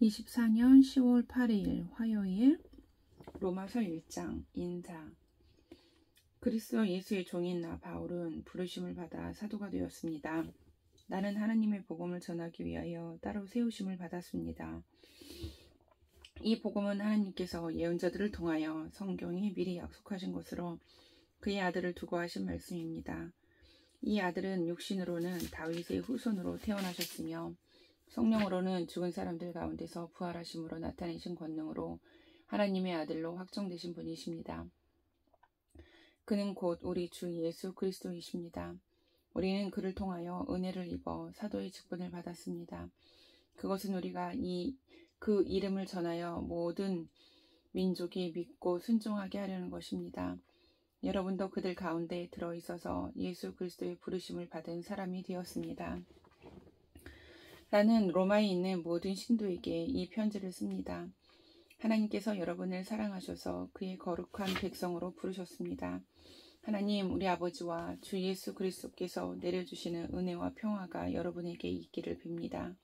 24년 10월 8일 화요일 로마서 1장 인사. 그리스도 예수의 종인 나 바울은 부르심을 받아 사도가 되었습니다. 나는 하나님의 복음을 전하기 위하여 따로 세우심을 받았습니다. 이 복음은 하나님께서 예언자들을 통하여 성경에 미리 약속하신 것으로 그의 아들을 두고 하신 말씀입니다. 이 아들은 육신으로는 다윗의 후손으로 태어나셨으며 성령으로는 죽은 사람들 가운데서 부활하심으로 나타내신 권능으로 하나님의 아들로 확정되신 분이십니다. 그는 곧 우리 주 예수 그리스도이십니다. 우리는 그를 통하여 은혜를 입어 사도의 직분을 받았습니다. 그것은 우리가 그 이름을 전하여 모든 민족이 믿고 순종하게 하려는 것입니다. 여러분도 그들 가운데 들어있어서 예수 그리스도의 부르심을 받은 사람이 되었습니다. 나는 로마에 있는 모든 신도에게 이 편지를 씁니다. 하나님께서 여러분을 사랑하셔서 그의 거룩한 백성으로 부르셨습니다. 하나님 우리 아버지와 주 예수 그리스도께서 내려주시는 은혜와 평화가 여러분에게 있기를 빕니다.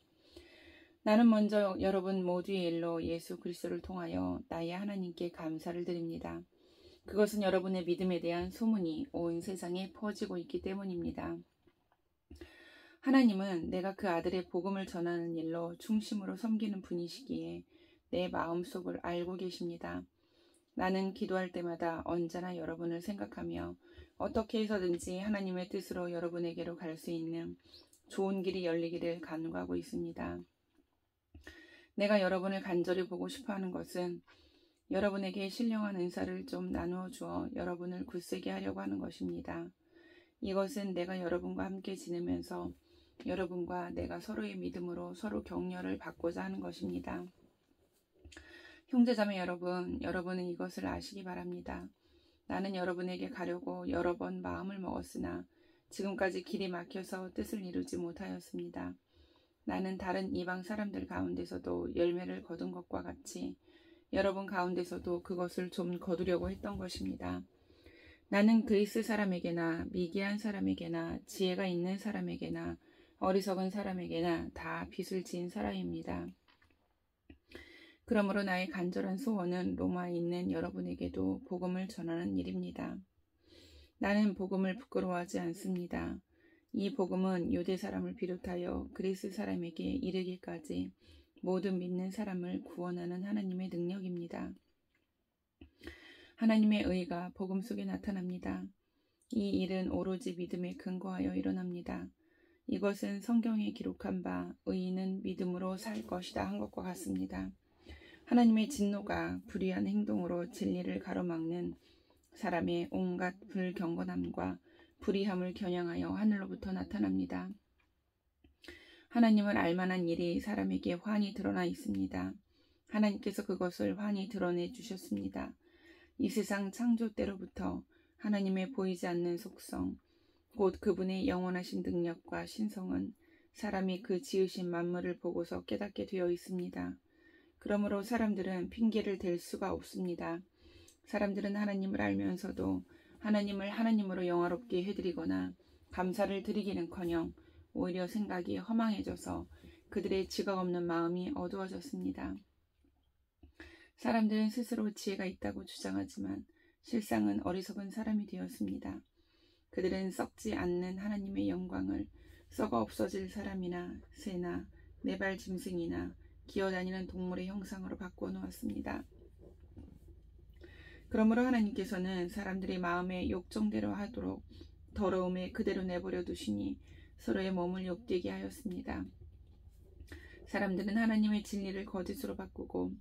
나는 먼저 여러분 모두의 일로 예수 그리스도를 통하여 나의 하나님께 감사를 드립니다. 그것은 여러분의 믿음에 대한 소문이 온 세상에 퍼지고 있기 때문입니다. 하나님은 내가 그 아들의 복음을 전하는 일로 중심으로 섬기는 분이시기에 내 마음속을 알고 계십니다. 나는 기도할 때마다 언제나 여러분을 생각하며 어떻게 해서든지 하나님의 뜻으로 여러분에게로 갈 수 있는 좋은 길이 열리기를 간구하고 있습니다. 내가 여러분을 간절히 보고 싶어하는 것은 여러분에게 신령한 은사를 좀 나누어 주어 여러분을 굳세게 하려고 하는 것입니다. 이것은 내가 여러분과 함께 지내면서 여러분과 내가 서로의 믿음으로 서로 격려를 받고자 하는 것입니다. 형제자매 여러분, 여러분은 이것을 아시기 바랍니다. 나는 여러분에게 가려고 여러 번 마음을 먹었으나 지금까지 길이 막혀서 뜻을 이루지 못하였습니다. 나는 다른 이방 사람들 가운데서도 열매를 거둔 것과 같이 여러분 가운데서도 그것을 좀 거두려고 했던 것입니다. 나는 그리스 사람에게나 미개한 사람에게나 지혜가 있는 사람에게나 어리석은 사람에게나 다 빚을 지은 사람입니다. 그러므로 나의 간절한 소원은 로마에 있는 여러분에게도 복음을 전하는 일입니다. 나는 복음을 부끄러워하지 않습니다. 이 복음은 유대 사람을 비롯하여 그리스 사람에게 이르기까지 모든 믿는 사람을 구원하는 하나님의 능력입니다. 하나님의 의가 복음 속에 나타납니다. 이 일은 오로지 믿음에 근거하여 일어납니다. 이것은 성경에 기록한 바 의인은 믿음으로 살 것이다 한 것과 같습니다. 하나님의 진노가 불의한 행동으로 진리를 가로막는 사람의 온갖 불경건함과 불의함을 겨냥하여 하늘로부터 나타납니다. 하나님을 알만한 일이 사람에게 환히 드러나 있습니다. 하나님께서 그것을 환히 드러내 주셨습니다. 이 세상 창조 때로부터 하나님의 보이지 않는 속성, 곧 그분의 영원하신 능력과 신성은 사람이 그 지으신 만물을 보고서 깨닫게 되어 있습니다. 그러므로 사람들은 핑계를 댈 수가 없습니다. 사람들은 하나님을 알면서도 하나님을 하나님으로 영화롭게 해드리거나 감사를 드리기는커녕 오히려 생각이 허망해져서 그들의 지각 없는 마음이 어두워졌습니다. 사람들은 스스로 지혜가 있다고 주장하지만 실상은 어리석은 사람이 되었습니다. 그들은 썩지 않는 하나님의 영광을 썩어 없어질 사람이나 새나 네발 짐승이나 기어다니는 동물의 형상으로 바꾸어 놓았습니다. 그러므로 하나님께서는 사람들이 마음의 욕정대로 하도록 더러움에 그대로 내버려 두시니 서로의 몸을 욕되게 하였습니다. 사람들은 하나님의 진리를 거짓으로 바꾸고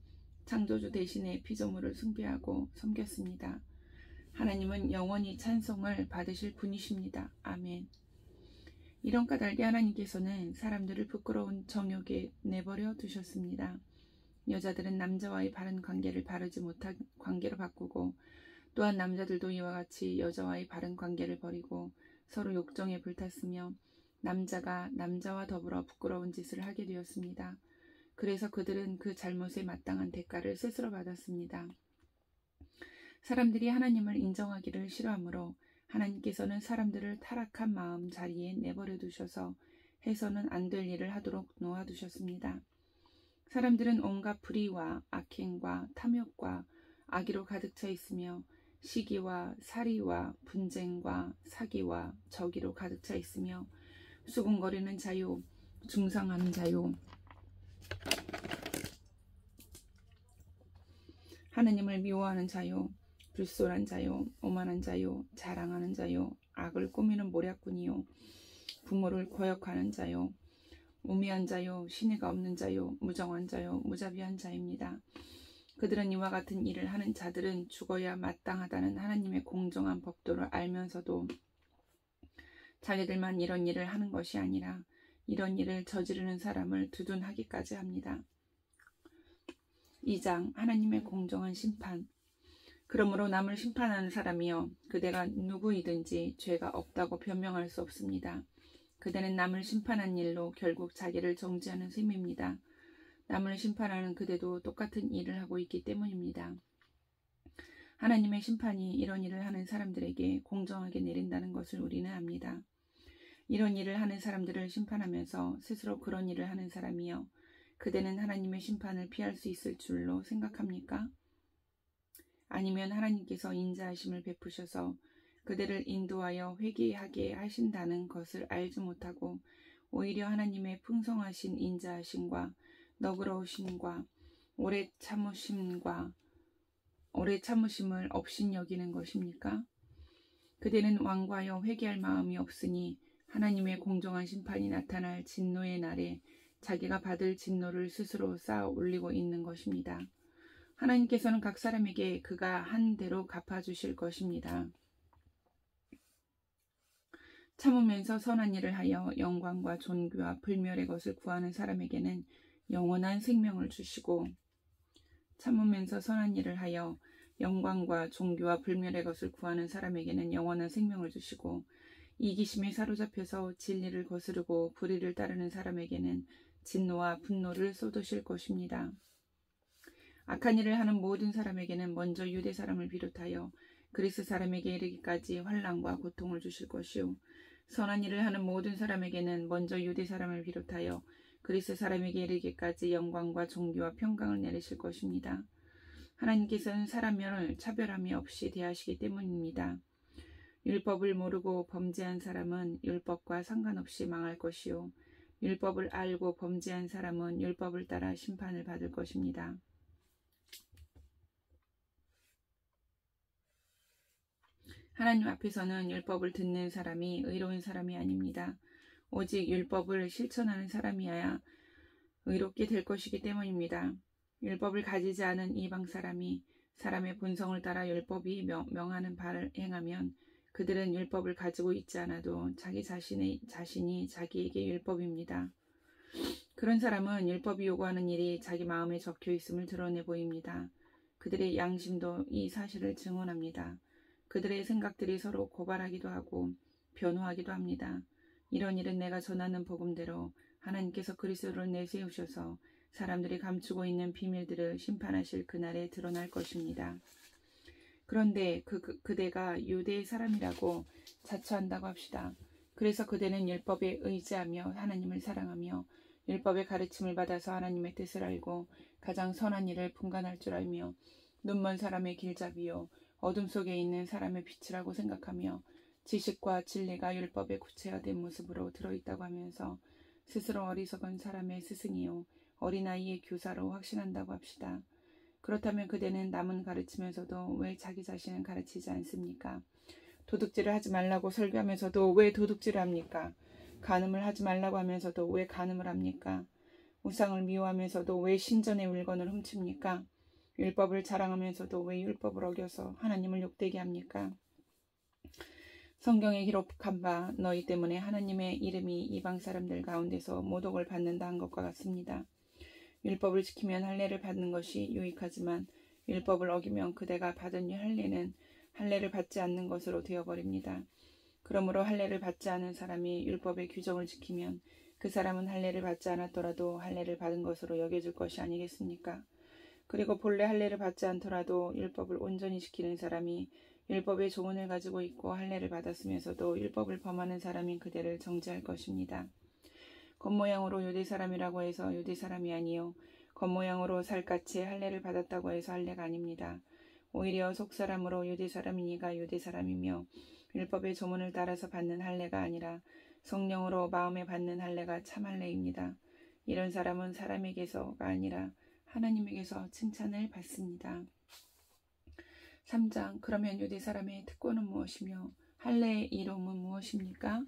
창조주 대신에 피조물을 숭배하고 섬겼습니다. 하나님은 영원히 찬송을 받으실 분이십니다. 아멘. 이런 까닭에 하나님께서는 사람들을 부끄러운 정욕에 내버려 두셨습니다. 여자들은 남자와의 바른 관계를 바르지 못한 관계로 바꾸고 또한 남자들도 이와 같이 여자와의 바른 관계를 버리고 서로 욕정에 불탔으며 남자가 남자와 더불어 부끄러운 짓을 하게 되었습니다. 그래서 그들은 그 잘못에 마땅한 대가를 스스로 받았습니다. 사람들이 하나님을 인정하기를 싫어하므로 하나님께서는 사람들을 타락한 마음 자리에 내버려 두셔서 해서는 안 될 일을 하도록 놓아두셨습니다. 사람들은 온갖 불의와 악행과 탐욕과 악의로 가득 차 있으며 시기와 살이와 분쟁과 사기와 저기로 가득 차 있으며 수군거리는 자요, 중상하는 자요, 하느님을 미워하는 자요, 불솔한 자요, 오만한 자요, 자랑하는 자요, 악을 꾸미는 모략꾼이요, 부모를 거역하는 자요, 우매한 자요, 신의가 없는 자요, 무정한 자요, 무자비한 자입니다. 그들은 이와 같은 일을 하는 자들은 죽어야 마땅하다는 하나님의 공정한 법도를 알면서도 자기들만 이런 일을 하는 것이 아니라 이런 일을 저지르는 사람을 두둔하기까지 합니다. 2장 하나님의 공정한 심판. 그러므로 남을 심판하는 사람이여 그대가 누구이든지 죄가 없다고 변명할 수 없습니다. 그대는 남을 심판한 일로 결국 자기를 정죄하는 셈입니다. 남을 심판하는 그대도 똑같은 일을 하고 있기 때문입니다. 하나님의 심판이 이런 일을 하는 사람들에게 공정하게 내린다는 것을 우리는 압니다. 이런 일을 하는 사람들을 심판하면서 스스로 그런 일을 하는 사람이여 그대는 하나님의 심판을 피할 수 있을 줄로 생각합니까? 아니면 하나님께서 인자하심을 베푸셔서 그대를 인도하여 회개하게 하신다는 것을 알지 못하고 오히려 하나님의 풍성하신 인자하심과 너그러우심과 오래 참으심을 업신여기는 것입니까? 그대는 완고하여 회개할 마음이 없으니 하나님의 공정한 심판이 나타날 진노의 날에 자기가 받을 진노를 스스로 쌓아 올리고 있는 것입니다. 하나님께서는 각 사람에게 그가 한 대로 갚아주실 것입니다. 참으면서 선한 일을 하여 영광과 존귀와 불멸의 것을 구하는 사람에게는 영원한 생명을 주시고 참으면서 선한 일을 하여 영광과 존귀와 불멸의 것을 구하는 사람에게는 영원한 생명을 주시고 이기심에 사로잡혀서 진리를 거스르고 불의를 따르는 사람에게는 진노와 분노를 쏟으실 것입니다. 악한 일을 하는 모든 사람에게는 먼저 유대 사람을 비롯하여 그리스 사람에게 이르기까지 환난과 고통을 주실 것이요 선한 일을 하는 모든 사람에게는 먼저 유대 사람을 비롯하여 그리스 사람에게 이르기까지 영광과 존귀와 평강을 내리실 것입니다. 하나님께서는 사람을 차별함이 없이 대하시기 때문입니다. 율법을 모르고 범죄한 사람은 율법과 상관없이 망할 것이요 율법을 알고 범죄한 사람은 율법을 따라 심판을 받을 것입니다. 하나님 앞에서는 율법을 듣는 사람이 의로운 사람이 아닙니다. 오직 율법을 실천하는 사람이어야 의롭게 될 것이기 때문입니다. 율법을 가지지 않은 이방 사람이 사람의 본성을 따라 율법이 명하는 바를 행하면 그들은 율법을 가지고 있지 않아도 자기 자신이 자기에게 율법입니다. 그런 사람은 율법이 요구하는 일이 자기 마음에 적혀 있음을 드러내 보입니다. 그들의 양심도 이 사실을 증언합니다. 그들의 생각들이 서로 고발하기도 하고 변호하기도 합니다. 이런 일은 내가 전하는 복음대로 하나님께서 그리스도를 내세우셔서 사람들이 감추고 있는 비밀들을 심판하실 그날에 드러날 것입니다. 그런데 그대가 유대 사람이라고 자처한다고 합시다. 그래서 그대는 율법에 의지하며 하나님을 사랑하며 율법의 가르침을 받아서 하나님의 뜻을 알고 가장 선한 일을 분간할 줄 알며 눈먼 사람의 길잡이요 어둠 속에 있는 사람의 빛이라고 생각하며 지식과 진리가 율법의 구체화된 모습으로 들어있다고 하면서 스스로 어리석은 사람의 스승이요 어린아이의 교사로 확신한다고 합시다. 그렇다면 그대는 남은 가르치면서도 왜 자기 자신은 가르치지 않습니까? 도둑질을 하지 말라고 설교하면서도 왜 도둑질을 합니까? 간음을 하지 말라고 하면서도 왜 간음을 합니까? 우상을 미워하면서도 왜 신전의 물건을 훔칩니까? 율법을 자랑하면서도 왜 율법을 어겨서 하나님을 욕되게 합니까? 성경에 기록한 바 너희 때문에 하나님의 이름이 이방 사람들 가운데서 모독을 받는다 한 것과 같습니다. 율법을 지키면 할례를 받는 것이 유익하지만 율법을 어기면 그대가 받은 할례는 할례를 받지 않는 것으로 되어버립니다. 그러므로 할례를 받지 않은 사람이 율법의 규정을 지키면 그 사람은 할례를 받지 않았더라도 할례를 받은 것으로 여겨질 것이 아니겠습니까? 그리고 본래 할례를 받지 않더라도 율법을 온전히 지키는 사람이 율법의 조언을 가지고 있고 할례를 받았으면서도 율법을 범하는 사람인 그대를 정죄할 것입니다. 겉모양으로 유대 사람이라고 해서 유대 사람이 아니요 겉모양으로 살갗이 할례를 받았다고 해서 할례가 아닙니다. 오히려 속사람으로 유대사람이니가 유대사람이며 율법의 조문을 따라서 받는 할례가 아니라 성령으로 마음에 받는 할례가 참 할례입니다. 이런 사람은 사람에게서가 아니라 하나님에게서 칭찬을 받습니다. 3장. 그러면 유대사람의 특권은 무엇이며 할례의 이름은 무엇입니까?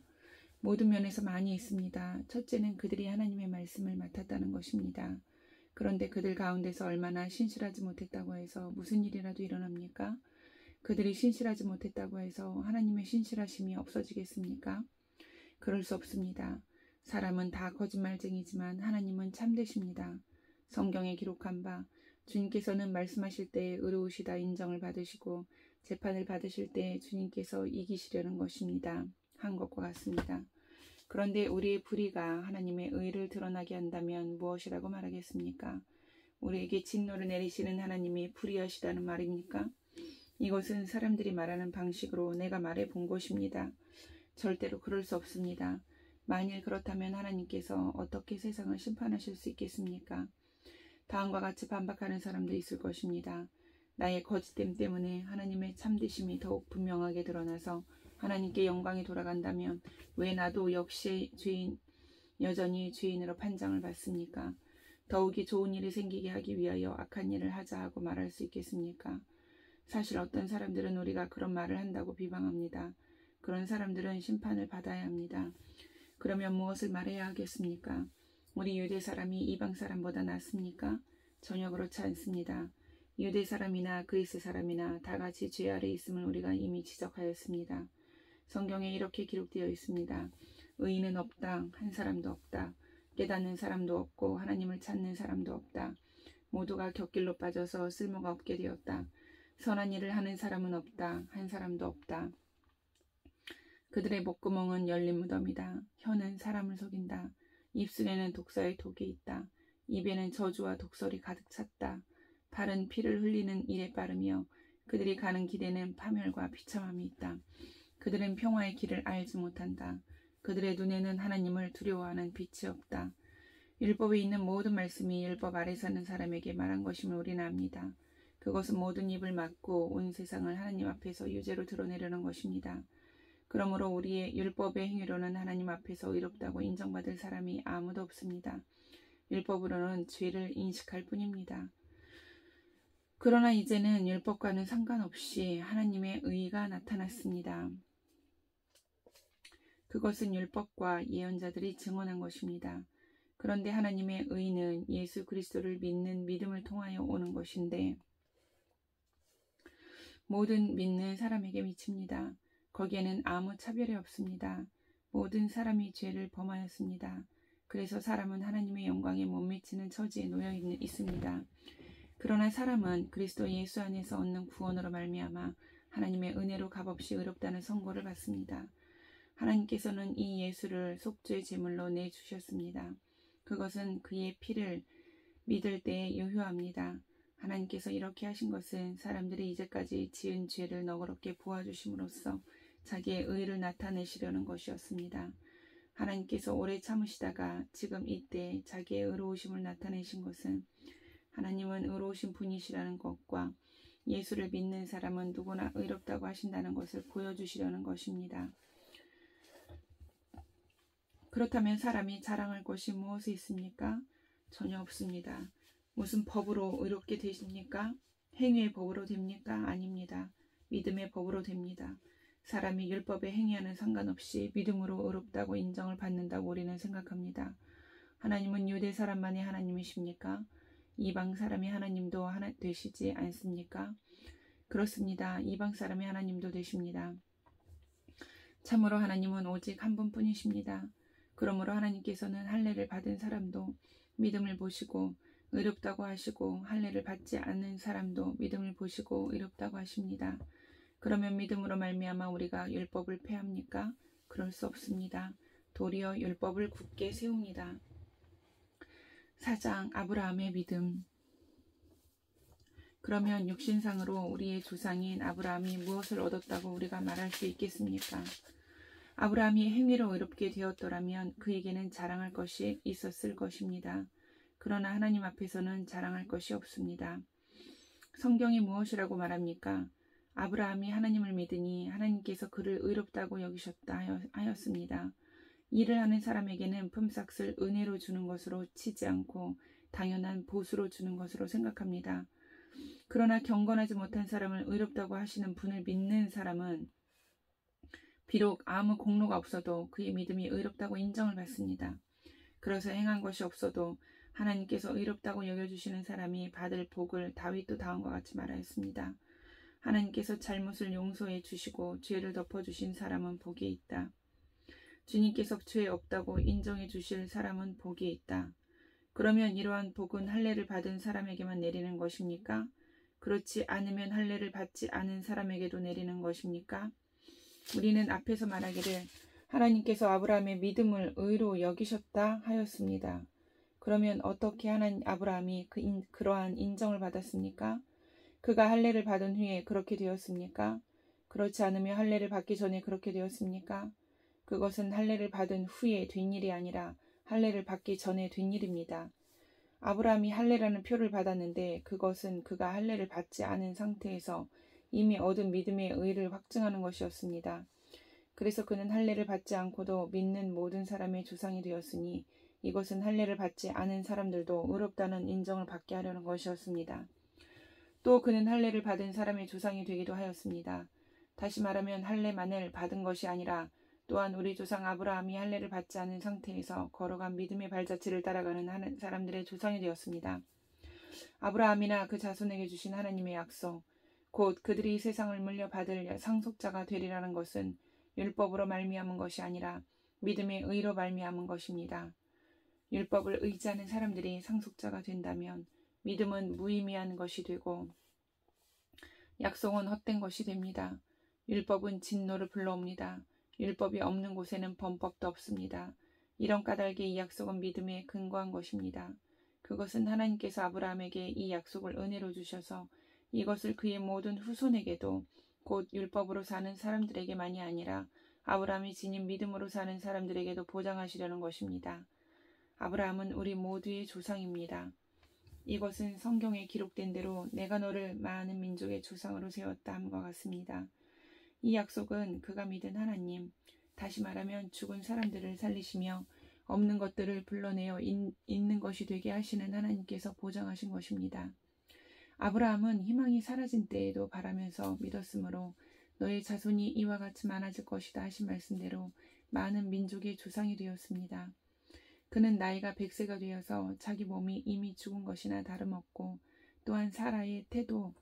모든 면에서 많이 있습니다. 첫째는 그들이 하나님의 말씀을 맡았다는 것입니다. 그런데 그들 가운데서 얼마나 신실하지 못했다고 해서 무슨 일이라도 일어납니까? 그들이 신실하지 못했다고 해서 하나님의 신실하심이 없어지겠습니까? 그럴 수 없습니다. 사람은 다 거짓말쟁이지만 하나님은 참되십니다. 성경에 기록한 바 주님께서는 말씀하실 때에 의로우시다 인정을 받으시고 재판을 받으실 때에 주님께서 이기시려는 것입니다. 한 것과 같습니다. 그런데 우리의 불의가 하나님의 의를 드러나게 한다면 무엇이라고 말하겠습니까? 우리에게 진노를 내리시는 하나님이 불의하시다는 말입니까? 이것은 사람들이 말하는 방식으로 내가 말해 본 것입니다. 절대로 그럴 수 없습니다. 만일 그렇다면 하나님께서 어떻게 세상을 심판하실 수 있겠습니까? 다음과 같이 반박하는 사람도 있을 것입니다. 나의 거짓됨 때문에 하나님의 참되심이 더욱 분명하게 드러나서 하나님께 영광이 돌아간다면 왜 나도 역시 여전히 죄인으로 판정을 받습니까? 더욱이 좋은 일이 생기게 하기 위하여 악한 일을 하자 하고 말할 수 있겠습니까? 사실 어떤 사람들은 우리가 그런 말을 한다고 비방합니다. 그런 사람들은 심판을 받아야 합니다. 그러면 무엇을 말해야 하겠습니까? 우리 유대 사람이 이방 사람보다 낫습니까? 전혀 그렇지 않습니다. 유대 사람이나 그리스 사람이나 다 같이 죄 아래 있음을 우리가 이미 지적하였습니다. 성경에 이렇게 기록되어 있습니다. 의인은 없다. 한 사람도 없다. 깨닫는 사람도 없고 하나님을 찾는 사람도 없다. 모두가 곁길로 빠져서 쓸모가 없게 되었다. 선한 일을 하는 사람은 없다. 한 사람도 없다. 그들의 목구멍은 열린 무덤이다. 혀는 사람을 속인다. 입술에는 독사의 독이 있다. 입에는 저주와 독설이 가득 찼다. 발은 피를 흘리는 일에 빠르며 그들이 가는 길에는 파멸과 비참함이 있다. 그들은 평화의 길을 알지 못한다. 그들의 눈에는 하나님을 두려워하는 빛이 없다. 율법에 있는 모든 말씀이 율법 아래 사는 사람에게 말한 것임을 우리는 압니다. 그것은 모든 입을 막고 온 세상을 하나님 앞에서 유죄로 드러내려는 것입니다. 그러므로 우리의 율법의 행위로는 하나님 앞에서 의롭다고 인정받을 사람이 아무도 없습니다. 율법으로는 죄를 인식할 뿐입니다. 그러나 이제는 율법과는 상관없이 하나님의 의가 나타났습니다. 그것은 율법과 예언자들이 증언한 것입니다. 그런데 하나님의 의는 예수 그리스도를 믿는 믿음을 통하여 오는 것인데 모든 믿는 사람에게 미칩니다. 거기에는 아무 차별이 없습니다. 모든 사람이 죄를 범하였습니다. 그래서 사람은 하나님의 영광에 못 미치는 처지에 놓여 있습니다. 그러나 사람은 그리스도 예수 안에서 얻는 구원으로 말미암아 하나님의 은혜로 값없이 의롭다는 선고를 받습니다. 하나님께서는 이 예수를 속죄의 제물로 내주셨습니다. 그것은 그의 피를 믿을 때에 유효합니다. 하나님께서 이렇게 하신 것은 사람들이 이제까지 지은 죄를 너그럽게 보아주심으로써 자기의 의를 나타내시려는 것이었습니다. 하나님께서 오래 참으시다가 지금 이때 자기의 의로우심을 나타내신 것은 하나님은 의로우신 분이시라는 것과 예수를 믿는 사람은 누구나 의롭다고 하신다는 것을 보여주시려는 것입니다. 그렇다면 사람이 자랑할 것이 무엇이 있습니까? 전혀 없습니다. 무슨 법으로 의롭게 되십니까? 행위의 법으로 됩니까? 아닙니다. 믿음의 법으로 됩니다. 사람이 율법에 행위하는 상관없이 믿음으로 의롭다고 인정을 받는다고 우리는 생각합니다. 하나님은 유대 사람만이 하나님이십니까? 이방 사람이 하나님도 하나 되시지 않습니까? 그렇습니다. 이방 사람이 하나님도 되십니다. 참으로 하나님은 오직 한 분뿐이십니다. 그러므로 하나님께서는 할례를 받은 사람도 믿음을 보시고 의롭다고 하시고 할례를 받지 않는 사람도 믿음을 보시고 의롭다고 하십니다. 그러면 믿음으로 말미암아 우리가 율법을 폐합니까? 그럴 수 없습니다. 도리어 율법을 굳게 세웁니다. 4장. 아브라함의 믿음. 그러면 육신상으로 우리의 조상인 아브라함이 무엇을 얻었다고 우리가 말할 수 있겠습니까? 아브라함이 행위로 의롭게 되었더라면 그에게는 자랑할 것이 있었을 것입니다. 그러나 하나님 앞에서는 자랑할 것이 없습니다. 성경이 무엇이라고 말합니까? 아브라함이 하나님을 믿으니 하나님께서 그를 의롭다고 여기셨다 하였습니다. 일을 하는 사람에게는 품삯을 은혜로 주는 것으로 치지 않고 당연한 보수로 주는 것으로 생각합니다. 그러나 경건하지 못한 사람을 의롭다고 하시는 분을 믿는 사람은 비록 아무 공로가 없어도 그의 믿음이 의롭다고 인정을 받습니다. 그래서 행한 것이 없어도 하나님께서 의롭다고 여겨주시는 사람이 받을 복을 다윗도 다음과 같이 말하였습니다. 하나님께서 잘못을 용서해 주시고 죄를 덮어주신 사람은 복이 있다. 주님께서 죄 없다고 인정해 주실 사람은 복이 있다. 그러면 이러한 복은 할례를 받은 사람에게만 내리는 것입니까? 그렇지 않으면 할례를 받지 않은 사람에게도 내리는 것입니까? 우리는 앞에서 말하기를 하나님께서 아브라함의 믿음을 의로 여기셨다 하였습니다. 그러면 어떻게 아브라함이 그러한 인정을 받았습니까? 그가 할례를 받은 후에 그렇게 되었습니까? 그렇지 않으면 할례를 받기 전에 그렇게 되었습니까? 그것은 할례를 받은 후에 된 일이 아니라 할례를 받기 전에 된 일입니다. 아브라함이 할례라는 표를 받았는데 그것은 그가 할례를 받지 않은 상태에서 이미 얻은 믿음의 의를 확증하는 것이었습니다. 그래서 그는 할례를 받지 않고도 믿는 모든 사람의 조상이 되었으니 이것은 할례를 받지 않은 사람들도 의롭다는 인정을 받게 하려는 것이었습니다. 또 그는 할례를 받은 사람의 조상이 되기도 하였습니다. 다시 말하면 할례만을 받은 것이 아니라 또한 우리 조상 아브라함이 할례를 받지 않은 상태에서 걸어간 믿음의 발자취를 따라가는 사람들의 조상이 되었습니다. 아브라함이나 그 자손에게 주신 하나님의 약속, 곧 그들이 세상을 물려받을 상속자가 되리라는 것은 율법으로 말미암은 것이 아니라 믿음의 의로 말미암은 것입니다. 율법을 의지하는 사람들이 상속자가 된다면 믿음은 무의미한 것이 되고 약속은 헛된 것이 됩니다. 율법은 진노를 불러옵니다. 율법이 없는 곳에는 범법도 없습니다. 이런 까닭에 이 약속은 믿음에 근거한 것입니다. 그것은 하나님께서 아브라함에게 이 약속을 은혜로 주셔서 이것을 그의 모든 후손에게도 곧 율법으로 사는 사람들에게만이 아니라 아브라함이 지닌 믿음으로 사는 사람들에게도 보장하시려는 것입니다. 아브라함은 우리 모두의 조상입니다. 이것은 성경에 기록된 대로 내가 너를 많은 민족의 조상으로 세웠다 함과 같습니다. 이 약속은 그가 믿은 하나님, 다시 말하면 죽은 사람들을 살리시며 없는 것들을 불러내어 있는 것이 되게 하시는 하나님께서 보장하신 것입니다. 아브라함은 희망이 사라진 때에도 바라면서 믿었으므로 너의 자손이 이와 같이 많아질 것이다 하신 말씀대로 많은 민족의 조상이 되었습니다. 그는 나이가 100세가 되어서 자기 몸이 이미 죽은 것이나 다름없고 또한 사라의 태도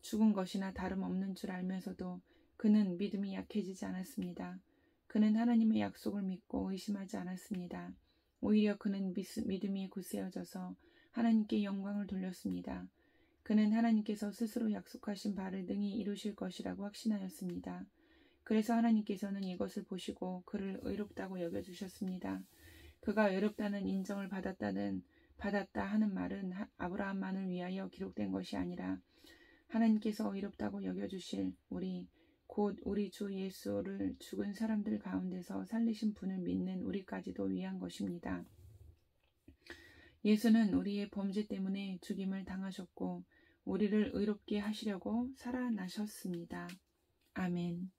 죽은 것이나 다름없는 줄 알면서도 그는 믿음이 약해지지 않았습니다. 그는 하나님의 약속을 믿고 의심하지 않았습니다. 오히려 그는 믿음이 굳세어져서 하나님께 영광을 돌렸습니다. 그는 하나님께서 스스로 약속하신 바를 능히 이루실 것이라고 확신하였습니다. 그래서 하나님께서는 이것을 보시고 그를 의롭다고 여겨주셨습니다. 그가 의롭다는 인정을 받았다 하는 말은 아브라함만을 위하여 기록된 것이 아니라 하나님께서 의롭다고 여겨주실 곧 우리 주 예수를 죽은 사람들 가운데서 살리신 분을 믿는 우리까지도 위한 것입니다. 예수는 우리의 범죄 때문에 죽임을 당하셨고 우리를 의롭게 하시려고 살아나셨습니다. 아멘.